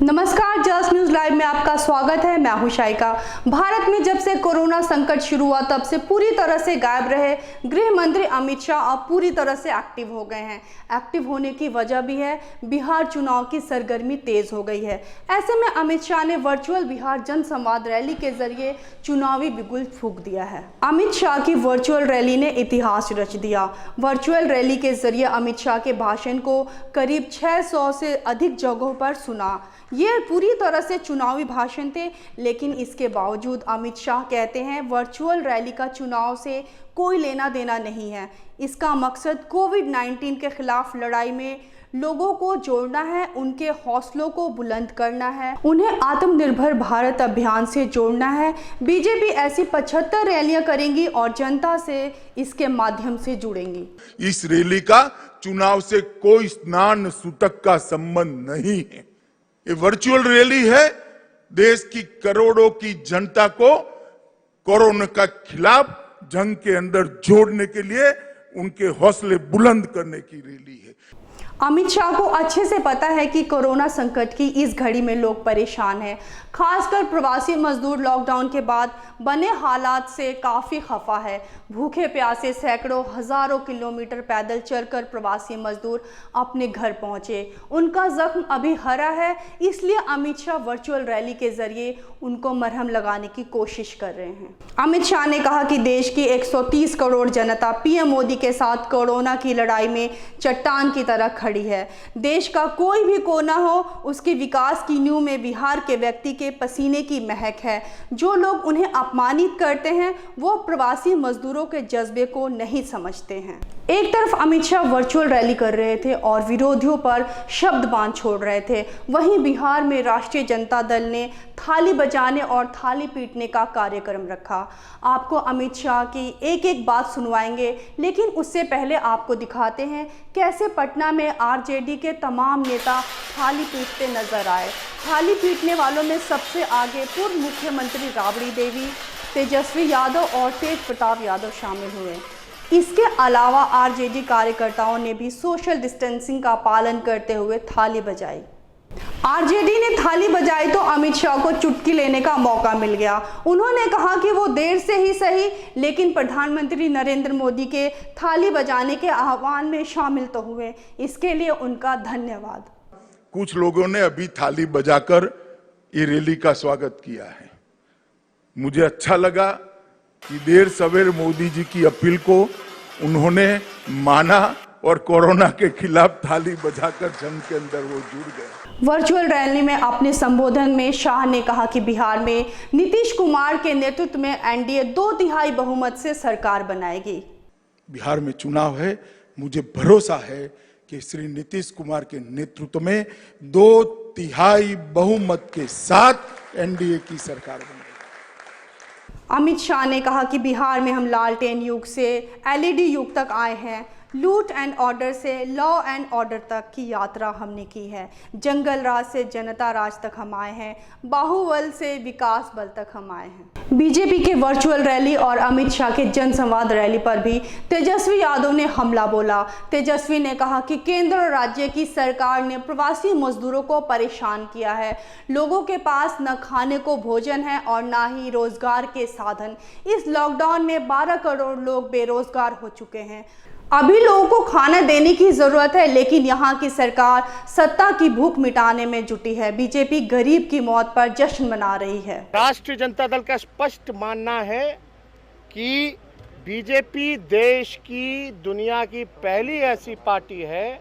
नमस्कार, just news live में आपका स्वागत है। मैं हूं शाइका। भारत में जब से कोरोना संकट शुरू हुआ तब से पूरी तरह से गायब रहे गृह मंत्री अमित शाह अब पूरी तरह से एक्टिव हो गए हैं। एक्टिव होने की वजह भी है बिहार चुनाव की सरगर्मी तेज हो गई है। ऐसे में अमित शाह ने वर्चुअल बिहार जनसंवाद रैली के जरिए चुनावी बिगुल फूंक दिया है। अमित शाह की वर्चुअल रैली ने इतिहास रच दिया। वर्चुअल रैली के जरिए अमित शाह के भाषण को करीब 600 से अधिक जगहों पर सुना। ये पूरी तरह से चुनावी भाषण थे, लेकिन इसके बावजूद अमित शाह कहते हैं वर्चुअल रैली का चुनाव से कोई लेना देना नहीं है। इसका मकसद कोविड-19 के खिलाफ लड़ाई में लोगों को जोड़ना है, उनके हौसलों को बुलंद करना है, उन्हें आत्मनिर्भर भारत अभियान से जोड़ना है। बीजेपी ऐसी 75 रैलियां करेंगी और जनता से इसके माध्यम से जुड़ेंगी। इस रैली का चुनाव से कोई स्नान सूतक का संबंध नहीं है। ये वर्चुअल रैली है देश की करोड़ों की जनता को कोरोना के खिलाफ जंग के अंदर जोड़ने के लिए उनके हौसले बुलंद करने की रैली है। अमित शाह को अच्छे से पता है कि कोरोना संकट की इस घड़ी में लोग परेशान हैं। खासकर प्रवासी मजदूर लॉकडाउन के बाद बने हालात से काफ़ी खफा है। भूखे प्यासे सैकड़ों हजारों किलोमीटर पैदल चलकर प्रवासी मजदूर अपने घर पहुंचे। उनका जख्म अभी हरा है, इसलिए अमित शाह वर्चुअल रैली के जरिए उनको मरहम लगाने की कोशिश कर रहे हैं। अमित शाह ने कहा कि देश की 130 करोड़ जनता पीएम मोदी के साथ कोरोना की लड़ाई में चट्टान की तरह खड़ी है। देश का कोई भी कोना हो, उसके विकास की नींव में बिहार के व्यक्ति के पसीने की महक है। जो लोग उन्हें अपमानित करते हैं वो प्रवासी मजदूरों के जज्बे को नहीं समझते हैं। एक तरफ अमित शाह वर्चुअल रैली कर रहे थे और विरोधियों पर शब्द बाण छोड़ रहे थे, वहीं बिहार में राष्ट्रीय जनता दल ने थाली बजाने और थाली पीटने का कार्यक्रम रखा। आपको अमित शाह की एक एक बात सुनवाएंगे, लेकिन उससे पहले आपको दिखाते हैं कैसे पटना में आरजेडी के तमाम नेता थाली पीटते नजर आए। थाली पीटने वालों में सबसे आगे पूर्व मुख्यमंत्री राबड़ी देवी, तेजस्वी यादव और तेज प्रताप यादव शामिल हुए। इसके अलावा आरजेडी कार्यकर्ताओं ने भी सोशल डिस्टेंसिंग का पालन करते हुए थाली बजाई। आरजेडी ने थाली बजाई तो अमित शाह को चुटकी लेने का मौका मिल गया। उन्होंने कहा कि वो देर से ही सही, लेकिन प्रधानमंत्री नरेंद्र मोदी के थाली बजाने के आह्वान में शामिल तो हुए। इसके लिए उनका धन्यवाद। कुछ लोगों ने अभी थाली बजाकर ये रैली का स्वागत किया है। मुझे अच्छा लगा कि देर सवेर मोदी जी की अपील को उन्होंने माना और कोरोना के खिलाफ थाली बजाकर जंग के अंदर वो जुड़ गए। वर्चुअल रैली में अपने संबोधन में शाह ने कहा कि बिहार में नीतीश कुमार के नेतृत्व में एनडीए 2/3 बहुमत से सरकार बनाएगी। बिहार में चुनाव है, मुझे भरोसा है कि श्री नीतीश कुमार के नेतृत्व में 2/3 बहुमत के साथ एनडीए की सरकार बनेगी। अमित शाह ने कहा कि बिहार में हम लालटेन युग से एलईडी युग तक आए हैं। लूट एंड ऑर्डर से लॉ एंड ऑर्डर तक की यात्रा हमने की है। जंगल राज से जनता राज तक हम आए हैं। बाहुबल से विकास बल तक हम आए हैं। बीजेपी के वर्चुअल रैली और अमित शाह के जनसंवाद रैली पर भी तेजस्वी यादव ने हमला बोला। तेजस्वी ने कहा कि केंद्र और राज्य की सरकार ने प्रवासी मजदूरों को परेशान किया है। लोगों के पास न खाने को भोजन है और न ही रोजगार के साधन। इस लॉकडाउन में 12 करोड़ लोग बेरोजगार हो चुके हैं। अभी लोगों को खाना देने की जरूरत है, लेकिन यहाँ की सरकार सत्ता की भूख मिटाने में जुटी है। बीजेपी गरीब की मौत पर जश्न मना रही है। राष्ट्रीय जनता दल का स्पष्ट मानना है कि बीजेपी देश की दुनिया की पहली ऐसी पार्टी है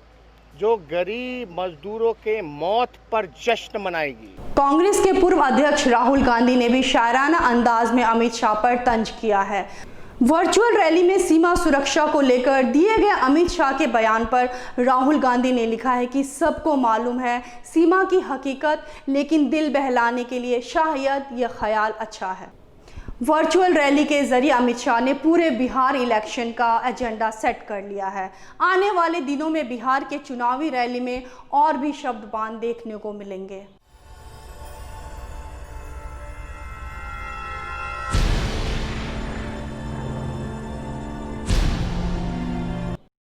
जो गरीब मजदूरों के मौत पर जश्न मनाएगी। कांग्रेस के पूर्व अध्यक्ष राहुल गांधी ने भी शायराना अंदाज में अमित शाह पर तंज किया है। वर्चुअल रैली में सीमा सुरक्षा को लेकर दिए गए अमित शाह के बयान पर राहुल गांधी ने लिखा है कि सबको मालूम है सीमा की हकीकत, लेकिन दिल बहलाने के लिए शायद यह ख्याल अच्छा है। वर्चुअल रैली के जरिए अमित शाह ने पूरे बिहार इलेक्शन का एजेंडा सेट कर लिया है। आने वाले दिनों में बिहार के चुनावी रैली में और भी शब्द बाण देखने को मिलेंगे।